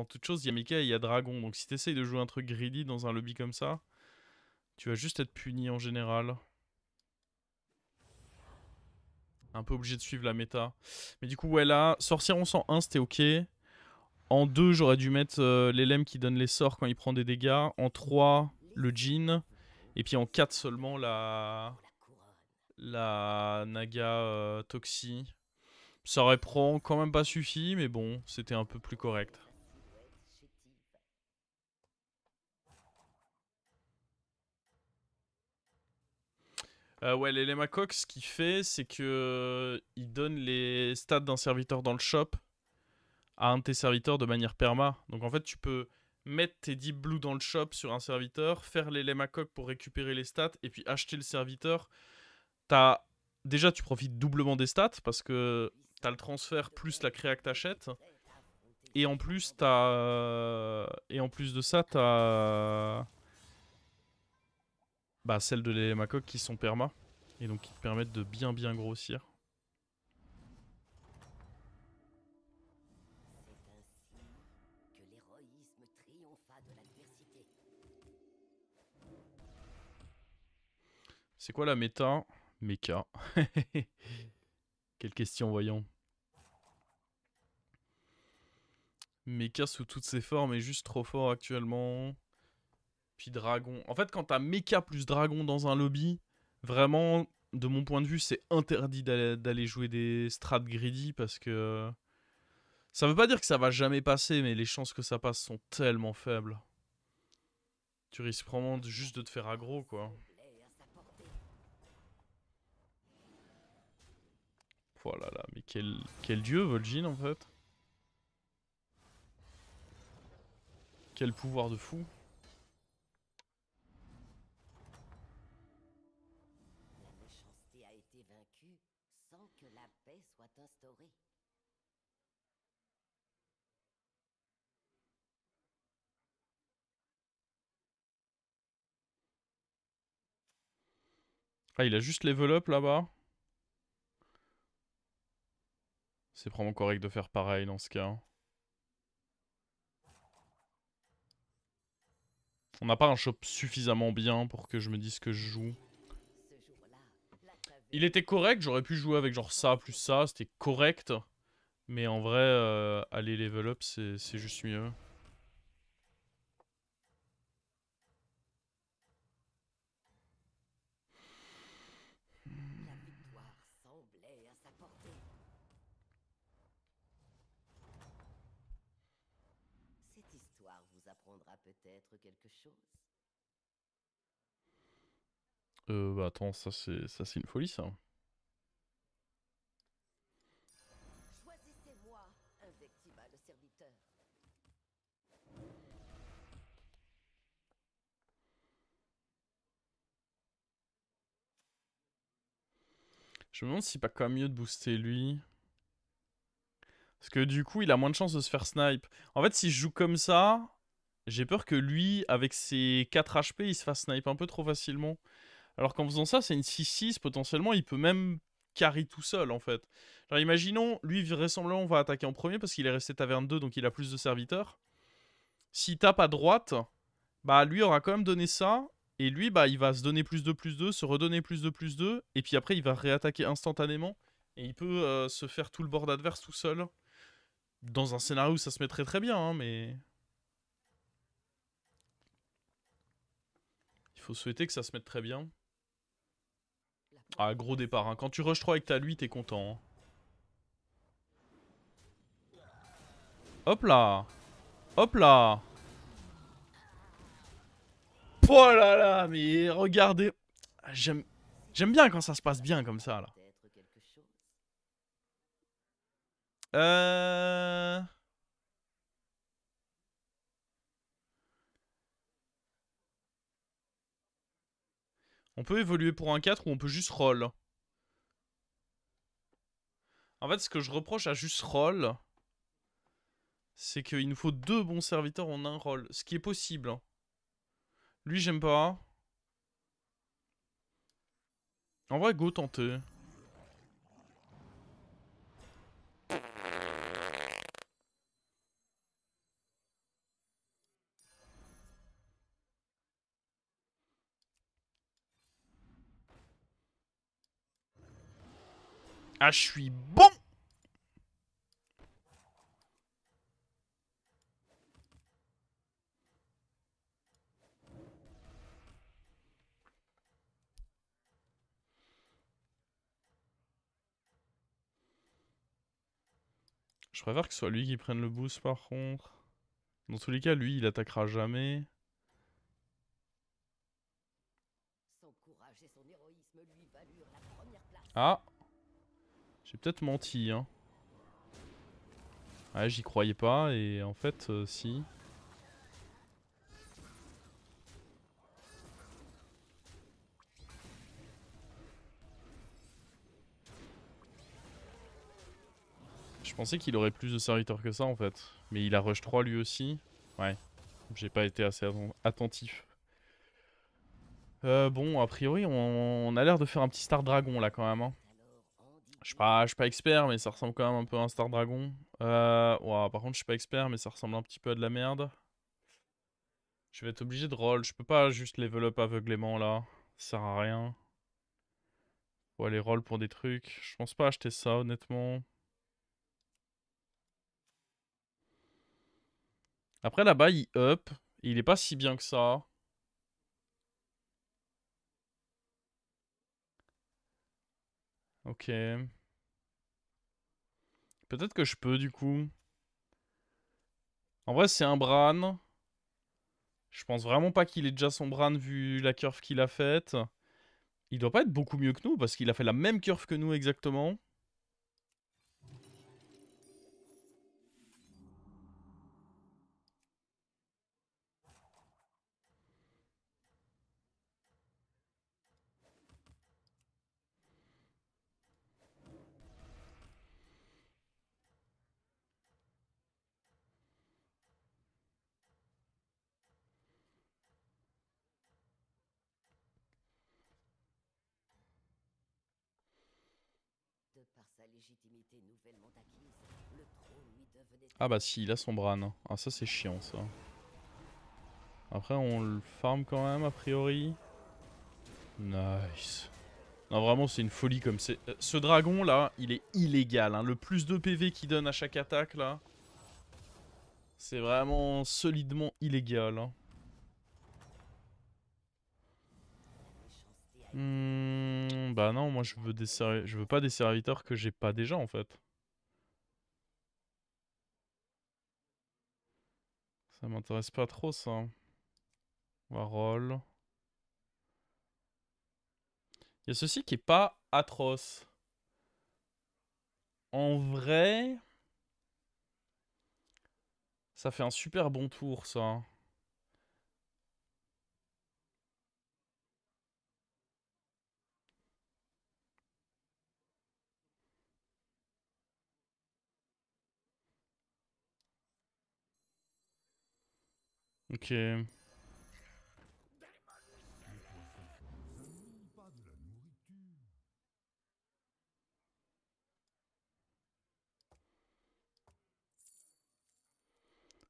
toute chose, il y a Mecha et il y a Dragon. Donc si t'essayes de jouer un truc greedy dans un lobby comme ça, tu vas juste être puni en général. Un peu obligé de suivre la méta. Mais du coup, ouais, là, Sorcière en 101, c'était ok. En 2, j'aurais dû mettre l'élème qui donne les sorts quand il prend des dégâts. En 3, le Djinn. Et puis en 4 seulement, la Naga Toxi. Ça aurait quand même pas suffi, mais bon, c'était un peu plus correct. Ouais, l'élème Cox, ce qu'il fait, c'est que il donne les stats d'un serviteur dans le shop à un de tes serviteurs de manière perma. Donc en fait, tu peux mettre tes Deep Blue dans le shop sur un serviteur, faire les Lemacoq pour récupérer les stats, et puis acheter le serviteur. T'as... Déjà, tu profites doublement des stats, parce que t'as le transfert plus la créa que t'achètes. Et en plus, Et en plus de ça, t'as... Bah, celles de l'Elemacoq qui sont perma. Et donc qui te permettent de bien grossir. C'est quoi la méta? Mecha. Quelle question, voyons. Mecha sous toutes ses formes est juste trop fort actuellement. Puis dragon. En fait, quand t'as mecha plus dragon dans un lobby, vraiment, de mon point de vue, c'est interdit d'aller jouer des strats greedy parce que... Ça veut pas dire que ça va jamais passer, mais les chances que ça passe sont tellement faibles. Tu risques vraiment juste de te faire aggro, quoi. Voilà, là, mais quel dieu, Vol'jin, en fait. Quel pouvoir de fou. Ah, il a juste level up là-bas. C'est vraiment correct de faire pareil dans ce cas. On n'a pas un shop suffisamment bien pour que je me dise que je joue. Il était correct, j'aurais pu jouer avec genre ça plus ça, c'était correct. Mais en vrai, aller level up, c'est juste mieux. Bah attends, ça c'est une folie ça. Je me demande s'il pas quand même mieux de booster lui. Parce que du coup, il a moins de chances de se faire snipe. En fait, si je joue comme ça, j'ai peur que lui, avec ses 4 HP, il se fasse snipe un peu trop facilement. Alors qu'en faisant ça, c'est une 6-6, potentiellement, il peut même carry tout seul, en fait. Genre, imaginons, lui, vraisemblablement, va attaquer en premier parce qu'il est resté taverne 2, donc il a plus de serviteurs. S'il tape à droite, bah, lui aura quand même donné ça. Et lui, bah, il va se donner plus 2, se redonner plus 2, et puis après, il va réattaquer instantanément. Et il peut se faire tout le board adverse tout seul. Dans un scénario où ça se mettrait très bien, hein, mais... Il faut souhaiter que ça se mette très bien. Ah, gros départ, hein. Quand tu rush 3 avec ta lui, t'es content, hein. Hop là. Hop là. Oh là là, mais regardez. J'aime bien quand ça se passe bien comme ça, là. Euh... On peut évoluer pour un 4 ou on peut juste roll. En fait, ce que je reproche à juste roll, c'est qu'il nous faut 2 bons serviteurs en un roll. Ce qui est possible, hein. Lui, j'aime pas. En vrai, go tenter. Ah, je suis bon! Je préfère que ce soit lui qui prenne le boost par contre. Dans tous les cas, lui, il attaquera jamais. Ah! J'ai peut-être menti, hein. Ouais, j'y croyais pas, et en fait, si. Je pensais qu'il aurait plus de serviteurs que ça, en fait. Mais il a rush 3 lui aussi. Ouais. J'ai pas été assez attentif. Bon, a priori, on a l'air de faire un petit Star Dragon, là, quand même, hein. Je suis pas expert, mais ça ressemble quand même un peu à un Star Dragon. Ouais, par contre, je suis pas expert, mais ça ressemble un petit peu à de la merde. Je vais être obligé de roll. Je peux pas juste level up aveuglément, là. Ça sert à rien. Faut aller roll pour des trucs. Je pense pas acheter ça, honnêtement. Après, là-bas, il up. Et il est pas si bien que ça. Ok. Peut-être que je peux, du coup. En vrai, c'est un Bran. Je pense vraiment pas qu'il ait déjà son Bran vu la curve qu'il a faite. Il doit pas être beaucoup mieux que nous parce qu'il a fait la même curve que nous exactement. Ah bah si, il a son Bran. Ah ça c'est chiant ça. Après on le farm quand même a priori. Nice. Non vraiment c'est une folie comme c'est... Ce dragon là, il est illégal. Hein. Le plus de PV qu'il donne à chaque attaque là. C'est vraiment solidement illégal. Hein. Bah non, moi je veux je veux pas des serviteurs que j'ai pas déjà en fait. Ça m'intéresse pas trop ça. On va roll. Il y a ceci qui est pas atroce. En vrai, ça fait un super bon tour ça. Ok.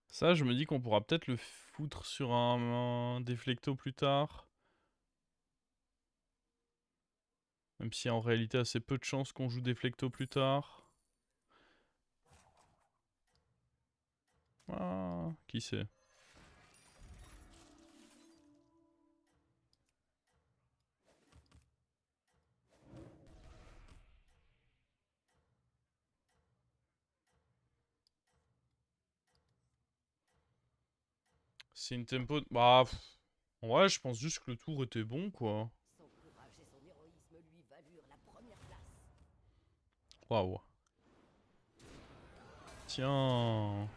Ça, je me dis qu'on pourra peut-être le foutre sur un déflecto plus tard. Même si en réalité assez peu de chances qu'on joue déflecto plus tard. Ah, qui sait. C'est une tempo... Bah... En vrai, je pense juste que le tour était bon, quoi. Waouh. Tiens...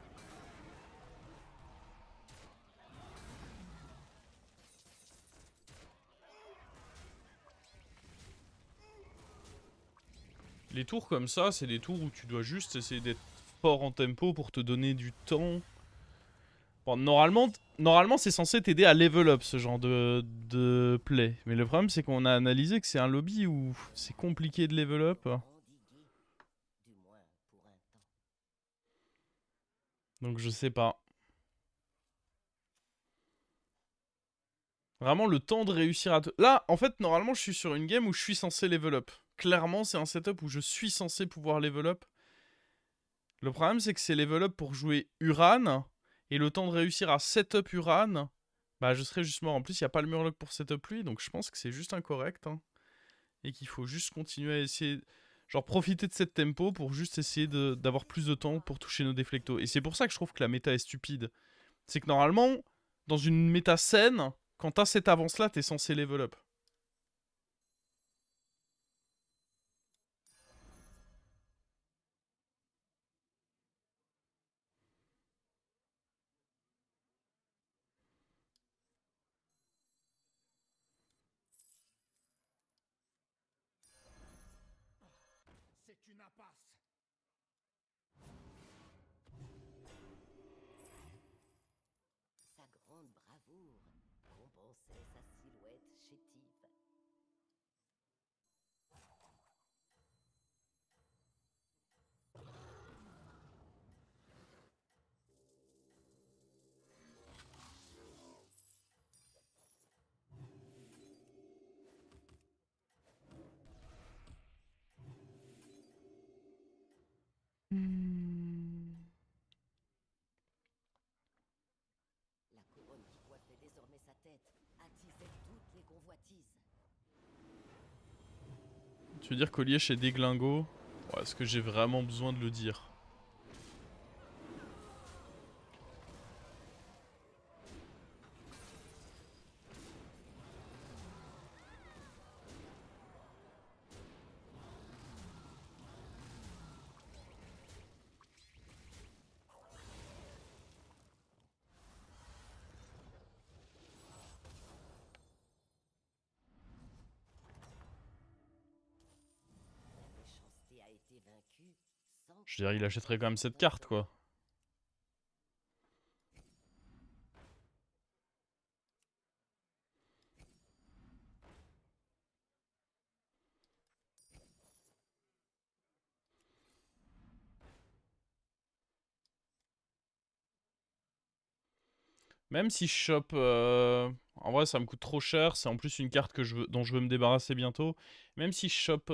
Les tours comme ça, c'est des tours où tu dois juste essayer d'être fort en tempo pour te donner du temps. Bon, normalement c'est censé t'aider à level up ce genre de play. Mais le problème, c'est qu'on a analysé que c'est un lobby où c'est compliqué de level up. Donc je sais pas. Vraiment le temps de réussir à... Là, en fait, normalement, je suis sur une game où je suis censé level up. clairement, c'est un setup où je suis censé pouvoir level up. Le problème, c'est que c'est level up pour jouer Uran. Et le temps de réussir à setup Uran, bah je serais juste mort. En plus, il n'y a pas le Murloc pour setup lui, donc je pense que c'est juste incorrect. Hein, et qu'il faut juste continuer à essayer... Genre profiter de cette tempo pour juste essayer d'avoir plus de temps pour toucher nos déflectos. Et c'est pour ça que je trouve que la méta est stupide. C'est que normalement, dans une méta saine, quand t'as cette avance-là, t'es censé level up. C'est une impasse. Sa grande bravoure compensait sa silhouette chétive. La couronne qui coiffait désormais sa tête attisait toutes les convoitises. Tu veux dire collier chez Déglingo? Ouais, est-ce que j'ai vraiment besoin de le dire? La méchanceté a été vaincue sans Je veux dire, il achèterait quand même cette carte, quoi. Même si je chope... En vrai, ça me coûte trop cher. C'est en plus une carte que dont je veux me débarrasser bientôt. Même si je chope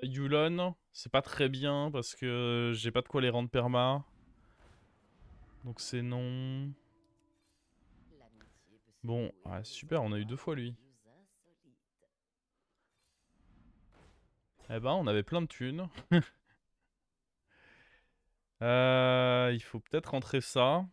Yulon, c'est pas très bien parce que j'ai pas de quoi les rendre perma. Donc c'est non. l'amitié peut se Bon, nouer ouais, dans les super, on a eu 2 endroits fois les lui. plus insolites. Eh ben, on avait plein de thunes. Il faut peut-être rentrer ça.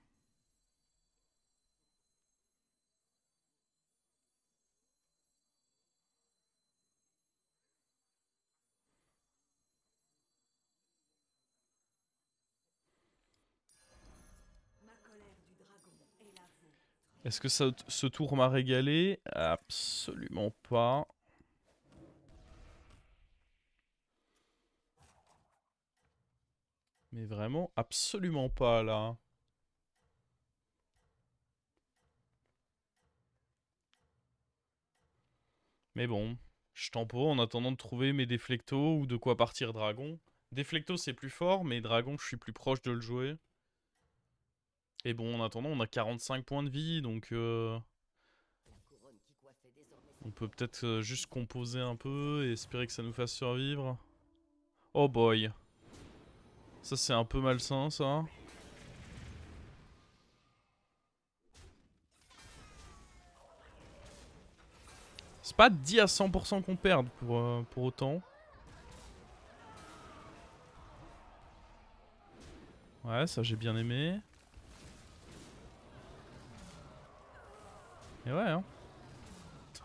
Est-ce que ce tour m'a régalé? Absolument pas. Mais vraiment, absolument pas là. Mais bon, je tempo en attendant de trouver mes déflectos ou de quoi partir dragon. Déflecto c'est plus fort, mais dragon je suis plus proche de le jouer. Et bon, en attendant, on a 45 points de vie, donc La couronne qui coiffait désormais sa on peut tête peut-être juste attisait composer toutes un les peu et convoitises. espérer que ça nous fasse survivre. Oh boy. Ça c'est un peu malsain ça. C'est pas dit à 100% qu'on perde pour autant. Ouais, ça j'ai bien aimé. Et ouais, hein.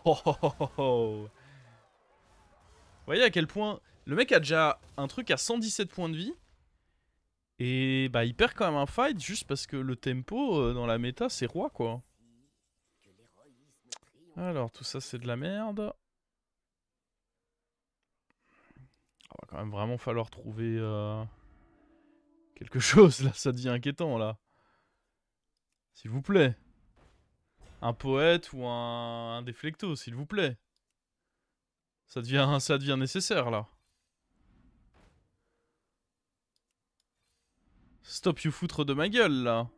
Oh, oh, oh, oh, oh. Vous voyez à quel point le mec a déjà un truc à 117 points de vie. Et bah il perd quand même un fight juste parce que le tempo dans la méta c'est roi quoi. Que l'héroïsme triomphait Alors tout ça c'est de la merde. Il va quand même vraiment falloir trouver quelque chose là, ça devient inquiétant là. S'il vous plaît. Un poète ou un déflecto s'il vous plaît. Ça devient nécessaire là. Stop you foutre de ma gueule là.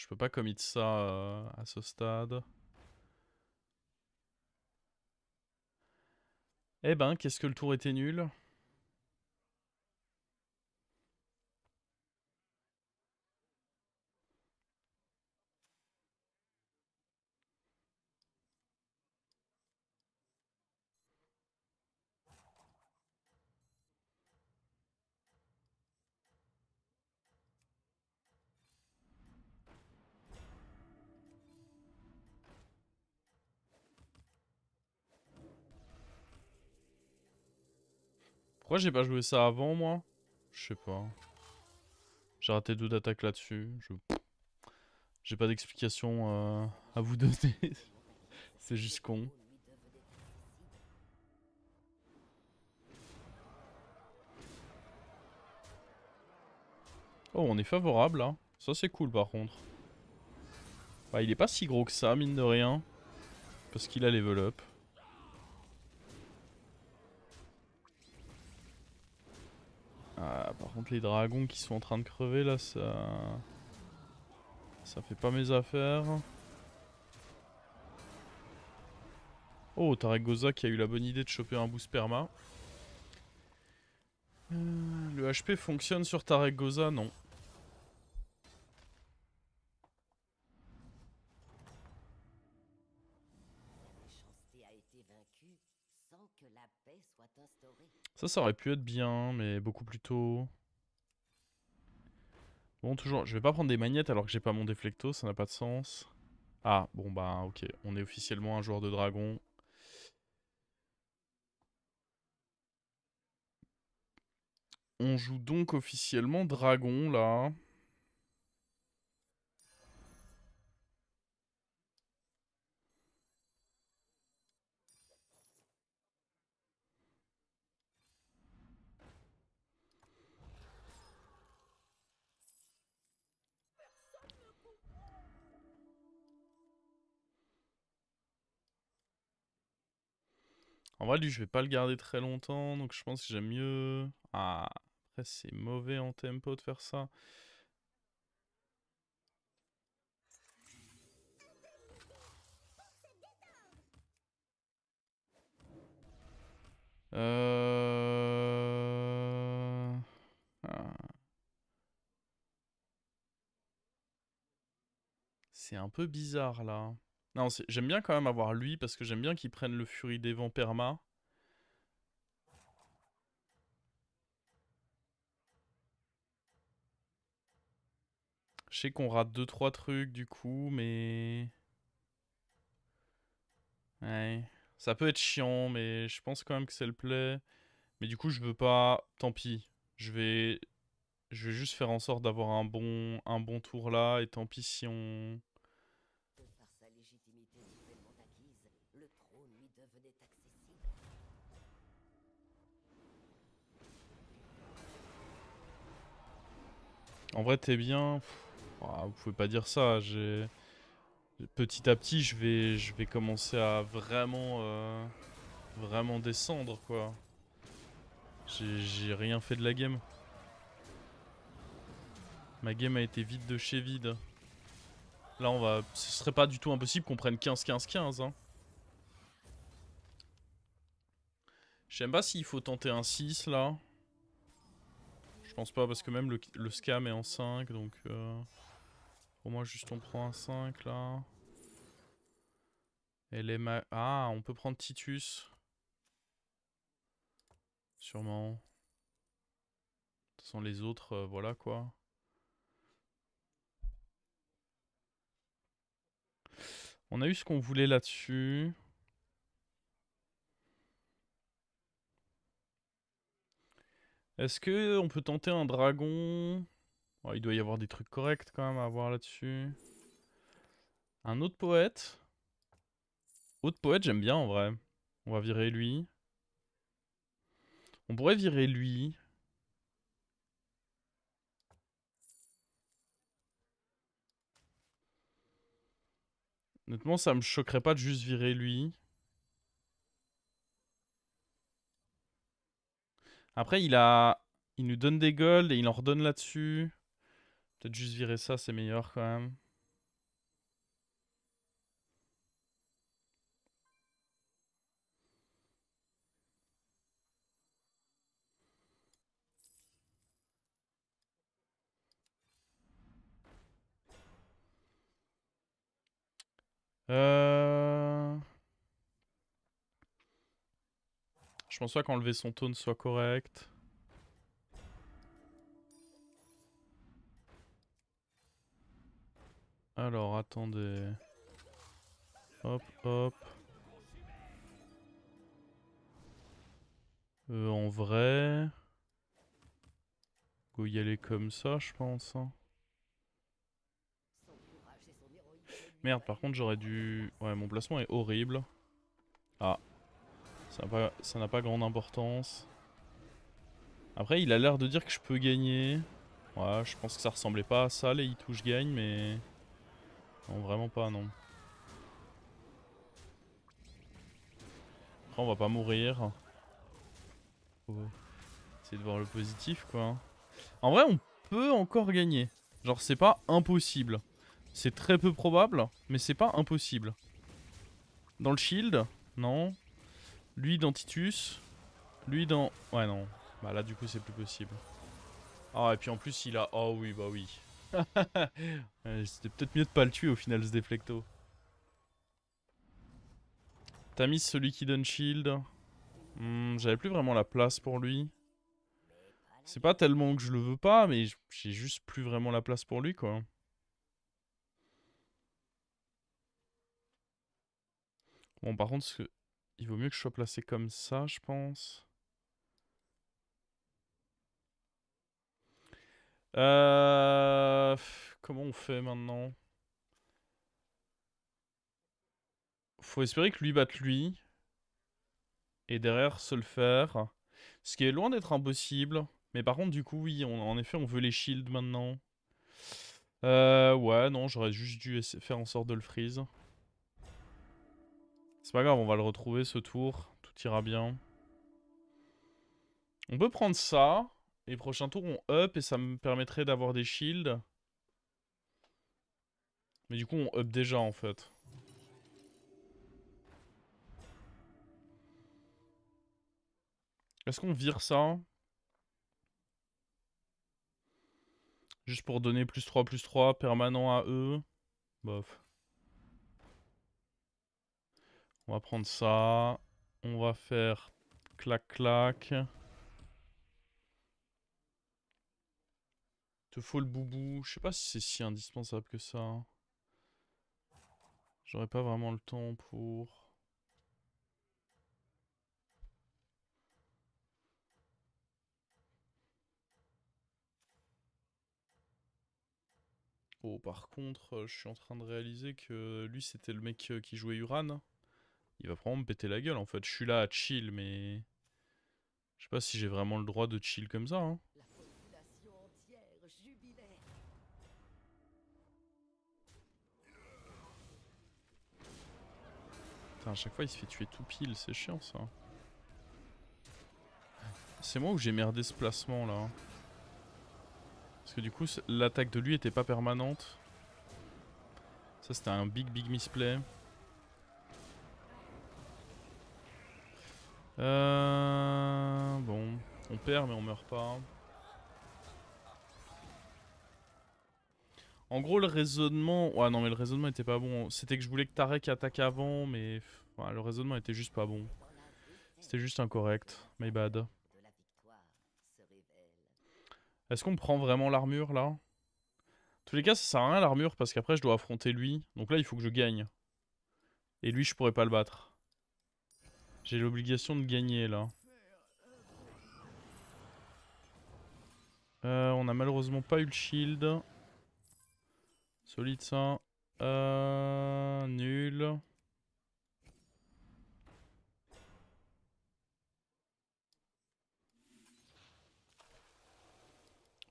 Je peux pas commit ça à ce stade. Eh ben, qu'est-ce que le tour était nul? Pourquoi j'ai pas joué ça avant, moi? Je sais pas. J'ai raté 2 d'attaque là-dessus. J'ai pas d'explication à vous donner. C'est juste con. Oh, on est favorable là. Ça c'est cool par contre. Bah, il est pas si gros que ça, mine de rien. Parce qu'il a level up. Ah, par contre les dragons qui sont en train de crever là, ça fait pas mes affaires. Oh, Taragosa qui a eu la bonne idée de choper un boost perma. Le HP fonctionne sur Taragosa, non. Méchanceté a été vaincue sans que la paix soit instaurée. Ça aurait pu être bien, mais beaucoup plus tôt. Bon, toujours, je vais pas prendre des magnettes alors que j'ai pas mon déflecto, ça n'a pas de sens. Ah, bon bah ok, on est officiellement un joueur de dragon. On joue donc officiellement dragon là. En vrai, lui, je vais pas le garder très longtemps, donc je pense que j'aime mieux. Ah, après, c'est mauvais en tempo de faire ça. Ah. C'est un peu bizarre là. Non, j'aime bien quand même avoir lui parce que j'aime bien qu'il prenne le Furie des Vents perma. Je sais qu'on rate 2-3 trucs du coup, mais... Ouais. Ça peut être chiant, mais je pense quand même que c'est le play. Mais du coup, je veux pas... Tant pis. Je vais... Je vais juste faire en sorte d'avoir un bon tour là, et tant pis si on... Par sa légitimité nouvellement acquise, le trône lui devenait accessible. En vrai, t'es bien. Vous pouvez pas dire ça. Petit à petit, je vais commencer à vraiment descendre, quoi. J'ai rien fait de la game. Ma game a été vide de chez vide. Là, ce serait pas du tout impossible qu'on prenne 15-15-15, hein. Je sais même pas s'il faut tenter un 6, là. Je pense pas, parce que même le scam est en 5, donc... Pour moi, juste on prend un 5, là. Ah, on peut prendre Titus. Sûrement. De toute façon, les autres, voilà, quoi. On a eu ce qu'on voulait là-dessus. Est-ce que on peut tenter un dragon? Oh, il doit y avoir des trucs corrects quand même à voir là-dessus. Un autre poète. Autre poète, j'aime bien en vrai. On va virer lui. On pourrait virer lui. Honnêtement, ça me choquerait pas de juste virer lui. Après, il nous donne des golds et il en redonne là-dessus. Peut-être juste virer ça, c'est meilleur quand même. Euh... Je pense pas qu'enlever son taunt soit correct. Alors, attendez. Hop, hop. En vrai... Go y aller comme ça, je pense. Hein. Son courage et son héroïsme lui Merde, par contre, j'aurais dû... Ouais, mon placement est horrible. Ah. Ça n'a pas grande importance. Après, il a l'air de dire que je peux gagner. Ouais, je pense que ça ressemblait pas à ça, les hits où je gagne, mais... Non, vraiment pas, non. Après, on va pas mourir. Faut essayer de voir le positif, quoi. En vrai, on peut encore gagner. Genre, c'est pas impossible. C'est très peu probable, mais c'est pas impossible. Dans le shield, non. Lui dans Titus. Lui dans... Ouais, non. Bah là, du coup, c'est plus possible. Ah, et puis en plus, il a... Oh oui, bah oui. C'était peut-être mieux de pas le tuer au final, ce Deflecto. T'as mis celui qui donne shield. J'avais plus vraiment la place pour lui. C'est pas tellement que je le veux pas, mais j'ai juste plus vraiment la place pour lui, quoi. Bon, par contre, il vaut mieux que je sois placé comme ça, je pense. Comment on fait maintenant? Faut espérer que lui batte lui. Et derrière, se le faire. Ce qui est loin d'être impossible. Mais par contre, du coup, oui, en effet, on veut les shields maintenant. Ouais, non, j'aurais juste dû faire en sorte de le freeze. C'est pas grave, on va le retrouver ce tour. Tout ira bien. On peut prendre ça. Et prochain tour, on up et ça me permettrait d'avoir des shields. Mais du coup, on up déjà en fait. Est-ce qu'on vire ça? Juste pour donner plus 3 permanent à eux. Bof. On va prendre ça. On va faire clac clac. Te faut le boubou. Je sais pas si c'est si indispensable que ça. J'aurais pas vraiment le temps pour... Oh, par contre, je suis en train de réaliser que lui, c'était le mec qui jouait Uran. Il va probablement me péter la gueule, en fait. Je suis là à chill, mais... Je sais pas si j'ai vraiment le droit de chill comme ça, hein. La population entière jubilait. Putain, à chaque fois, il se fait tuer tout pile. C'est chiant, ça. C'est moi où j'ai merdé ce placement, là. Parce que du coup, l'attaque de lui était pas permanente. Ça, c'était un big misplay. Bon, on perd mais on meurt pas. En gros le raisonnement... Ouais non mais le raisonnement était pas bon. C'était que je voulais que Tarek attaque avant mais... Ouais, le raisonnement était juste pas bon. Dans la défaite, C'était juste incorrect. My bad. de la victoire se révèle. Est-ce qu'on prend vraiment l'armure là? En tous les cas ça sert à rien l'armure parce qu'après je dois affronter lui. Donc là il faut que je gagne. Et lui je pourrais pas le battre. J'ai l'obligation de gagner là. On a malheureusement pas eu le shield. Solide ça. Nul.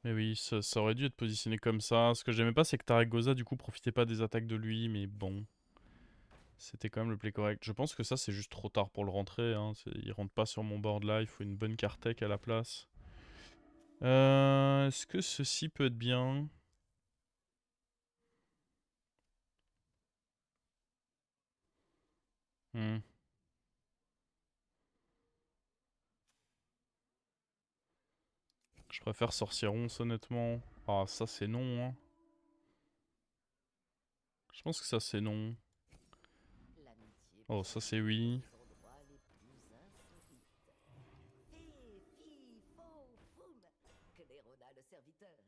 Mais oui, ça aurait dû être positionné comme ça. Ce que j'aimais pas, c'est que Tarek Goza, du coup, profitait pas des attaques de lui. Mais bon, c'était quand même le play correct. Je pense que ça, c'est juste trop tard pour le rentrer. Hein. Il rentre pas sur mon board là. Il faut une bonne Kartek à la place. Est-ce que ceci peut être bien? Hmm. Je préfère Sorcier Ronce, honnêtement. Ah, ça, c'est non. Hein. Je pense que ça, c'est non. Oh, ça c'est oui. les endroits les plus insolites. Fée, fi, fo, foum, claironna le serviteur.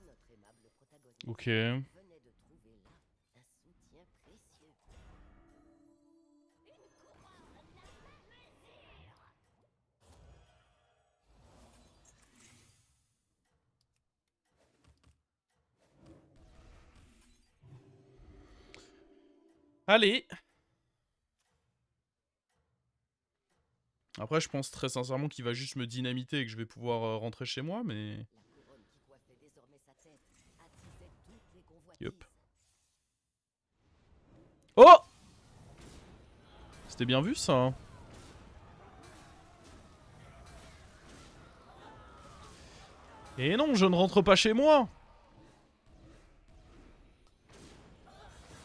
Notre aimable protagoniste Ok. venait de trouver là un soutien précieux. Allez. Après, je pense très sincèrement qu'il va juste me dynamiter et que je vais pouvoir rentrer chez moi, mais... La couronne qui coiffait désormais sa tête attisait toutes les convoitises. Yup. Oh! C'était bien vu, ça. Hein. Et non, je ne rentre pas chez moi.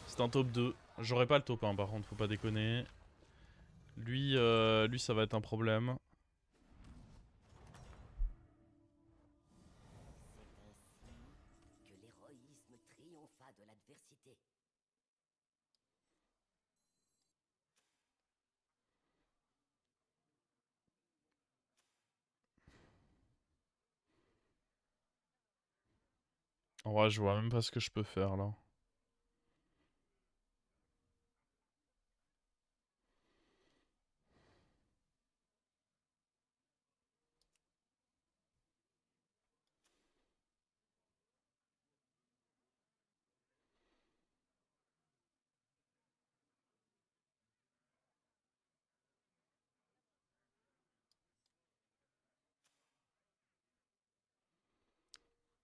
C'est un top 2. J'aurai pas le top 1, par contre, faut pas déconner. Lui, ça va être un problème. C'est ainsi que l'héroïsme triompha de l'adversité. En vrai, je vois même pas ce que je peux faire, là.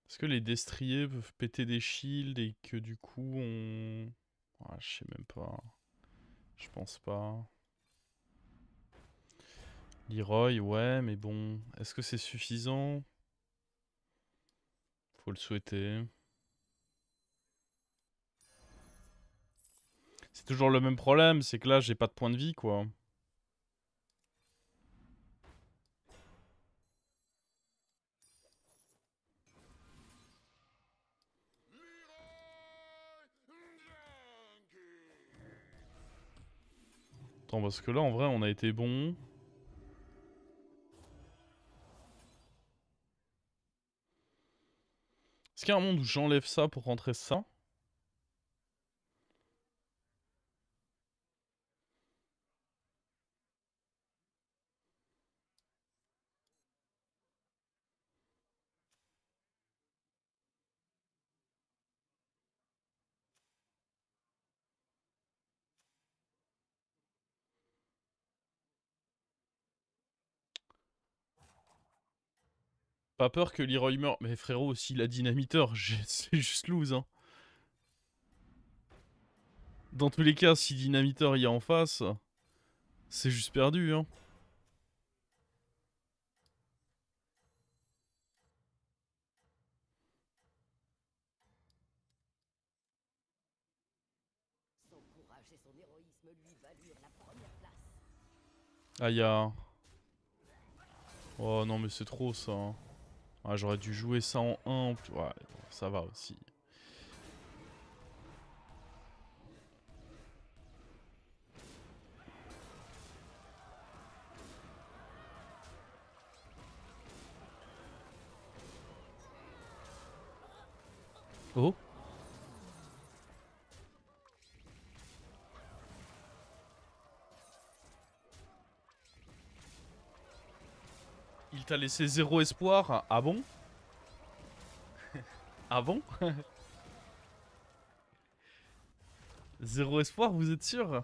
Est-ce que les destriers peuvent péter des shields et que du coup on... Ah, je sais même pas. Je pense pas. Leroy, ouais, mais bon. Est-ce que c'est suffisant? Faut le souhaiter. C'est toujours le même problème, c'est que là j'ai pas de point de vie quoi. Attends, parce que là en vrai on a été bon. Est-ce qu'il y a un monde où j'enlève ça pour rentrer ça? Pas peur que Leroy meure. Mais frérot, s'il a dynamiteur, c'est juste lose. Hein. Dans tous les cas, si dynamiteur il y a en face, c'est juste perdu. Hein. Son courage et son héroïsme lui valurent la première place. Aïe. Oh non, mais c'est trop ça. Hein. Ah, j'aurais dû jouer ça en 1. Ouais, ça va aussi. Oh. Il t'a laissé 0 espoir. Ah bon? Ah bon? 0 espoir, vous êtes sûr?